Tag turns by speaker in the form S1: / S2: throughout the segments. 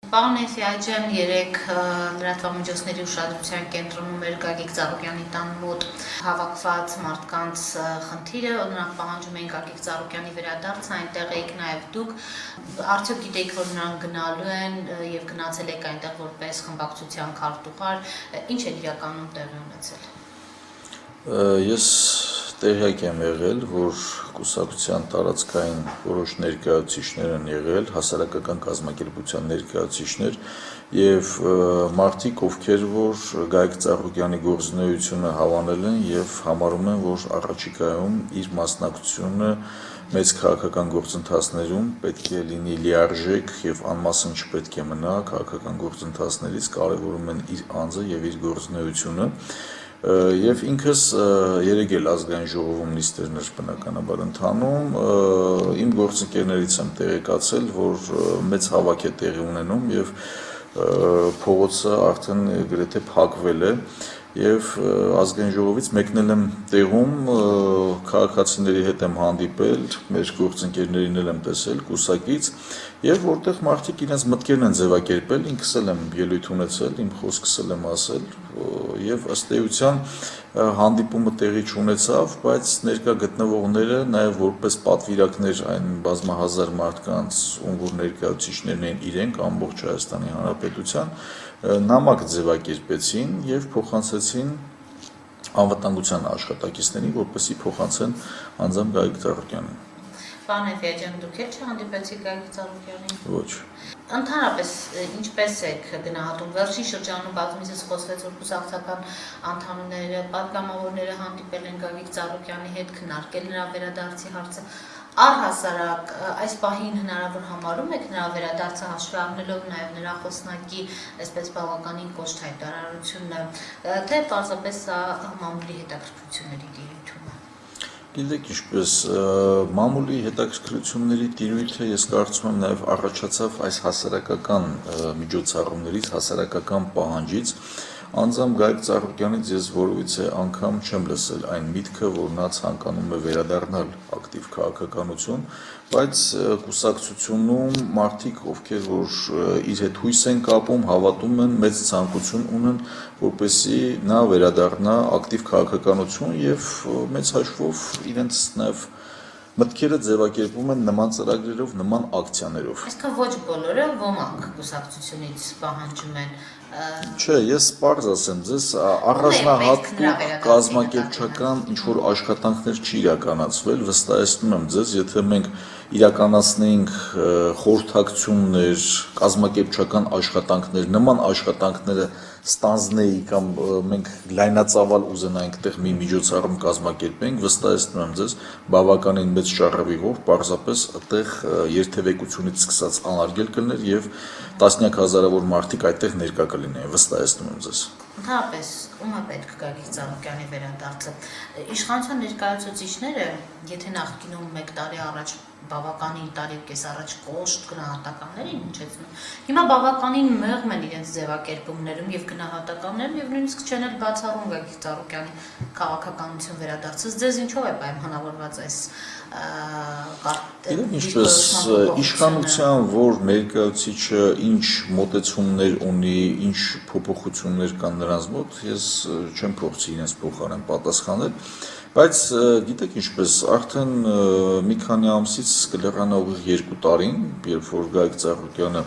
S1: Պարոն Էֆիաջյան, երեք լրատվամիջոցների ուշադրության կենտրոնում էր Գագիկ Ծառուկյանի տան մոտ հավաքված մարդկանց խնդիրը, նրանք պահանջում էին Գագիկ Ծառուկյանի վերադարձը, այնտեղ եք նաև դուք, արդյոք գիտեիք, որ նրանք գնալու են եւ գնացել եք այնտեղ որպես խմբակցության քարտուղար, ինչ է իրականում տեղի ունեցել։
S2: Ես տեղյակ եմ եղել, որ կուսակցության տարածքային որոշ ներկայացուցիչներ են եղել, հասարակական կազմակերպության ներկայացուցիչներ եւ մարդիկ, ովքեր որ Գագիկ Ծառուկյանի գործունեությունը հավանել են եւ համարում են, որ առաջիկայում իր մասնակցությունը մեծ քաղաքական գործընթացներում պետք է լինի լիարժեք եւ անմասն չպետք է մնա քաղաքական գործընթացներից, կարեւորում են իր անձը եւ իր գործունեությունը Եվ ինքս երեք էլ ազգային ժողովում նիստերներ բնականաբար ընթանում, իմ գործընկերներից եմ տեղեկացել, որ մեծ հավաք է տեղի ունենում եւ փողոցը արդեն գրեթե փակվել է եւ ազգային ժողովից մեկնել եմ տեղում քաղաքացիների հետ եմ հանդիպել, մեր գործընկերներին էլ եմ տեսել կուսակից եւ որտեղ մարդիկ իրենց մտքերն են ձևակերպել, ինքս էլ եմ ելույթ ունեցել, իմ խոսքս էլ եմ ասել եւ ըստ էության հանդիպումը տեղի չունեցավ, բայց ներկա գտնվողները նաեւ որպես պատվիրակներ այն բազմահազար մարդկանց, ում որ ներկայացուցիչներն են իրենք ամբողջ Հայաստանի Հանրապետության նամակ ձևակերպեցին եւ փոխանցեցին անվտանգության աշխատակիցներին, որպեսզի փոխանցեն անձամբ Գագիկ Ծառուկյանին։
S1: Պարոն Էֆիաջյան, դուք էլ չհանդիպեցիք Գագիկ Ծառուկյանին։
S2: Ոչ։
S1: Ընդհանրապես ինչպես եք գնահատում վերջին շրջանում բազմիցս խոսվեց որ կուսակցական անդամները, պատգամավորները հանդիպել են Գագիկ Ծառուկյանի հետ քննարկել նրա վերադարձի հարցը առհասարակ այս պահին հնարավոր համարում եք նրա վերադարձը հաշվի առնելով նաև նրա խոսնակի այսպես բավականին կոշտ հայտարարությունը թե պարզապես սա մամուլի հետաքրքրությունների տիրույթում է
S2: Գիտեք ինչպես մամուլի հետաքրքրությունների տիրույթը ես կարծում եմ նաև առաջացավ այս հասարակական միջոցառումներից, հասարակական պահանջից Անձամբ Գագիկ Ծառուկյանից ես որևիցե անգամ չեմ լսել այն միտքը, որ նա ցանկանում է վերադառնալ ակտիվ քաղաքականություն, բայց կուսակցությունում մարդիկ, ովքեր որ իր հետ հույս են կապում, հավատում են, մեծ ցանկություն ունեն, որպեսզի նա վերադառնա ակտիվ քաղաքականություն եւ մեծ հաշվով իրենց նաեւ մտքերը ձևակերպում են նման ծրագրերով, նման ակցիաներով։
S1: Այսինքն ոչ բոլորը ոմանք կուսակցությունից պահանջում են
S2: Չէ, ես պարզ ասեմ ձեզ, առանձնահատուկ կազմակերպչական ինչ-որ աշխատանքներ չի իրականացվել, վստահեցնում եմ ձեզ, եթե մենք իրականացնեինք խորհրդակցություններ, կազմակերպչական աշխատանքներ, նման աշխատանքները ստանձնեի կամ մենք լայնածավալ ուզենայինք այդտեղ մի միջոցառում կազմակերպենք, վստահեցնում եմ ձեզ, բավականին մեծ շարժվիղով, պարզապես այդտեղ երթևեկությունից սկսած անարգել կլներ եւ տասնյակ հազարավոր մարդիկ այդտեղ ներկա կլինեին, վստահեցնում եմ ձեզ։
S1: Ընդհանրապես, ում է պետք Գագիկ Ծառուկյանի վերադարձը։ Իշխանության ներկայացուցիչները, եթե նախկինում 1 տարի առաջ բավականին տարի ու կես առաջ կոշտ գնահատականներ էին հնչեցնում, հիմա բավականին մեղմ են իրենց ձևակերպումներում եւ գնահատականներում եւ նույնիսկ չեն էլ բացառում Գագիկ Ծառուկյանի քաղաքականություն վերադարձած։ Ձեզ ինչով է պայմանավորված այս
S2: Ինչպես իշխանության, որ ներկայացուցիչը ինչ մոտեցումներ ունի, ինչ փոփոխություններ կան նրանց մոտ, ես չեմ փորձի իրենց փոխարեն պատասխանել, բայց գիտեք ինչպես, արդեն մի քանի ամսից կլեռանա ուղիղ 2 տարին, երբ որ Գագիկ Ծառուկյանը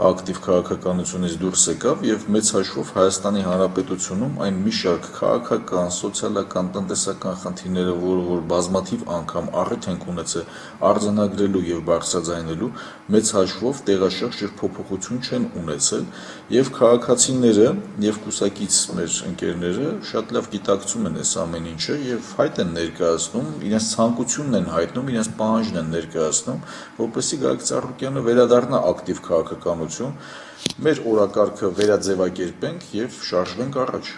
S2: ակտիվ քաղաքականությունից դուրս եկավ եւ մեծ հաշվով Հայաստանի Հանրապետությունում այն մի շարք քաղաքական, սոցիալական, տնտեսական խնդիրները, որ բազմաթիվ անգամ առիթ ենք ունեցել արձանագրելու եւ բարձրաձայնելու, մեծ հաշվով տեղաշարժ եւ փոփոխություն չեն ունեցել եւ քաղաքացիները եւ կուսակից մեր ընկերները շատ լավ գիտակցում են այս ամեն ինչը եւ հայտ են ներկայացնում, իրենց ցանկությունն են հայտնում, իրենց պահանջն են ներկայացնում, որպեսզի Գագիկ Ծառուկյանը վերադառնա ակտիվ քաղաքականություն մեր օրակարգը վերաձևակերպենք եւ շարժվենք առաջ։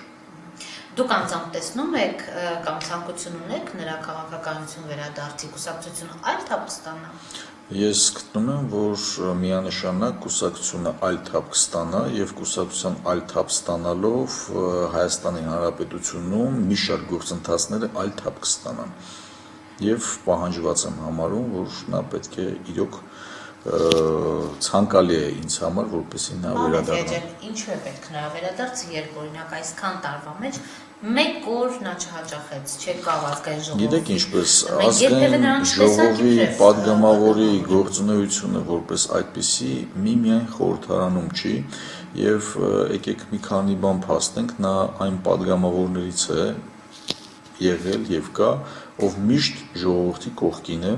S1: Դուք անձամբ տեսնում եք կամ ցանկություն ունեք նրա քաղաքականություն վերադարձի կուսակցությունը այլ թափ կստանա։
S2: Ես գտնում եմ, որ միանշանակ կուսակցությունը այլ թափ կստանա եւ կուսակցության այլ թափ ստանալով Հայաստանի Հանրապետությունում մի շարք գործընթացները այլ թափ կստանան։ Եվ պահանջված եմ համարում, որ նա պետք է իրոք ցանկալի է ինձ համար, որպեսզի նա վերադառնա։
S1: Ինչու է պետք նրա վերադարձը, երբ օրինակ այսքան տարվա մեջ մեկ օր նա չհաճախեց, չեկավ ազգային ժողովի։
S2: Գիտեք ինչպես ազգային ժողովի падգամավորի գործունեությունը որպես այդպիսի միմիայն խորհրդարանում չի, եւ եկեք մի քանի բան փաստենք, նա այն падգամավորներից է եղել եւ կա, ով միշտ ժողովրդի կողքին է,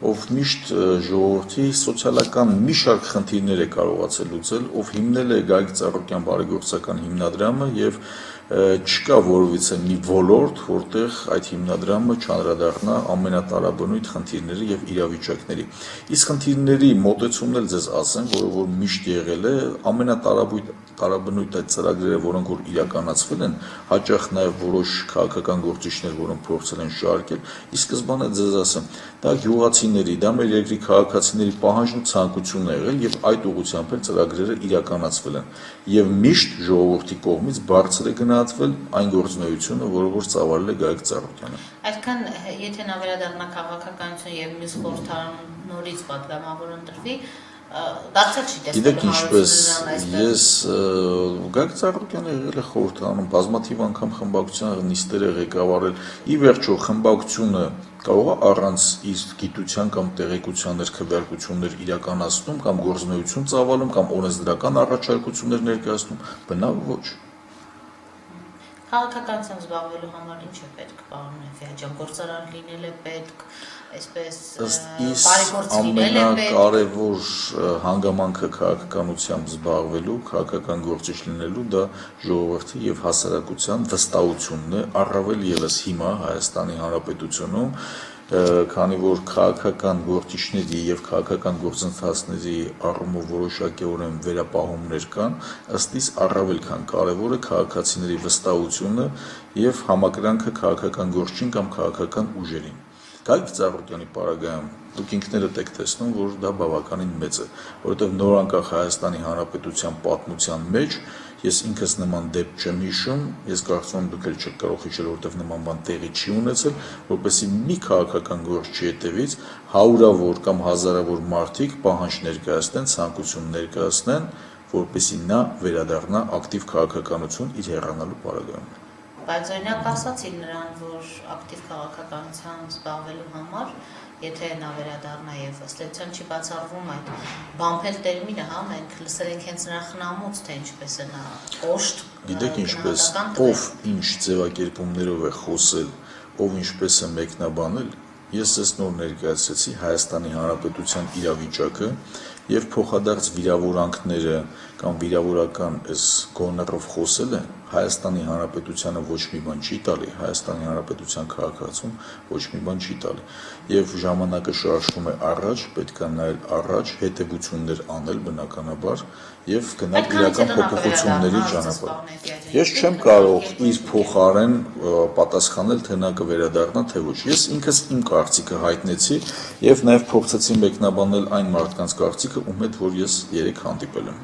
S2: ով միշտ ժողովրդի սոցիալական մի շարք խնդիրներ է կարողացել լուծել, ով հիմնել է Գագիկ Ծառուկյան բարեգործական հիմնադրամը եւ չկա որևիցե մի ոլորտ, որտեղ այդ հիմնադրամը չանդրադառնա ամենատարաբնույթ խնդիրների եւ իրավիճակների։ Իսկ խնդիրների մոտեցումն էլ ձեզ ասեմ, որ միշտ եղել է ամենատարաբնույթ այդ ծրագրերը, որոնք որ իրականացվել են, հաճախ նաեւ որոշ քաղաքական գործիչներ, որոնք փորձել են շարքել, ի սկզբանե ձեզ ասեմ, դա գյուղացիների, դա մեր երկրի քաղաքացիների պահանջն ու ցանկությունն է եղել եւ այդ ուղղությամբ էլ ծրագրերը իրականացվել են։ Եվ միշտ ժողովրդի կողմից բարձր է գնահատվել այն գործունեությունը, որը ծավալել է Գագիկ Ծառուկյանը։
S1: Այդքան եթե նա վերադառնա քաղաքականություն եւ մյուս խորհրդարանում նորից падգամավոր ընտրվի, դարձել չի տեսնելու։
S2: Գիտեք ինչպես ես Գագիկ Ծառուկյանը եղել է խորհրդարանում, բազմաթիվ անգամ խմբակցության նիստեր է ղեկավարել, ի վերջո խմբակցությունը կարող է առանց իր գիտության կամ տեղեկության քվեարկություններ իրականացնում կամ գործունեություն ծավալում կամ օրենսդրական առաջարկություններ ներկայացնում, բնավ ոչ։
S1: Քաղաքականությամբ զբաղվելու համար ինչ է պետք, պարոն Նեֆյաջյան, գործարան լինել է պետք, այսպես բարեգործ լինել է պետք։
S2: Ամենակարևոր հանգամանքը քաղաքականությամբ զբաղվելու, քաղաքական գործիչ լինելու դա ժողովրդի եւ հասարակության վստահությունն է, առավել եւս հիմա Հայաստանի Հանրապետությունում, քանի որ քաղաքական գործիչների եւ քաղաքական գործընթացների առումով որոշակիորեն վերապահումներ կան, ըստ իս առավել քան կարևոր է քաղաքացիների վստահությունը եւ համակրանքը քաղաքական գործին կամ քաղաքական ուժերին։ Գագիկ Ծառուկյանի պարագայում դուք ինքներդ եք տեսնում, որ դա բավականին մեծ է, որովհետեւ նոր անկախ Հայաստանի Հանրապետության պատմության մեջ ես ինքս նման դեպք չեմ հիշում, ես կարծում եմ դուք էլ չեք կարող հիշել, որովհետեւ նման բան տեղի չի ունեցել, որպեսզի մի քաղաքական գործչի հետևից հարյուրավոր կամ հազարավոր մարդիկ պահանջ ներկայացնեն, ցանկություն ներկայացնեն, որպեսզի նա վերադառնա ակտիվ քաղաքականություն իր հեռանալու պարագայում։
S1: Բայց օրինակ ասացին նրան, որ ակտիվ քաղաքականությամբ զբաղվելու համար, եթե նա վերադառնա եւ ըստ էության չի բացառվում այդ բամփել տերմինը, հա, մենք լսել ենք հենց նրա խնամուց, թե ինչպես է նա կոշտ։
S2: Գիտեք ինչպես, ով ինչ ձևակերպումներով է խոսել, ով ինչպես է մեկնաբանել, ես ձեզ նոր ներկայացրեցի Հայաստանի Հանրապետության իրավիճակը եւ փոխադարձ վիրավորանքները կամ վիրավորական այս գոներով խոսել է Հայաստանի Հանրապետությանը ոչ մի բան չի տալի, Հայաստանի Հանրապետության քաղաքացուն ոչ մի բան չի տալի։ Եվ ժամանակը շարժվում է առաջ, պետք է նայել առաջ, հետևություններ անել բնականաբար եւ գնալ իրական փոփոխությունների ճանապարհով։ Ես չեմ կարող իր փոխարեն պատասխանել, թե նա կվերադառնա, թե ոչ։ Ես ինքս իմ կարծիքը հայտնեցի եւ նաեւ փորձեցի մեկնաբանել այն մարդկանց կարծիքը, ում հետ որ ես երեք հանդիպել եմ։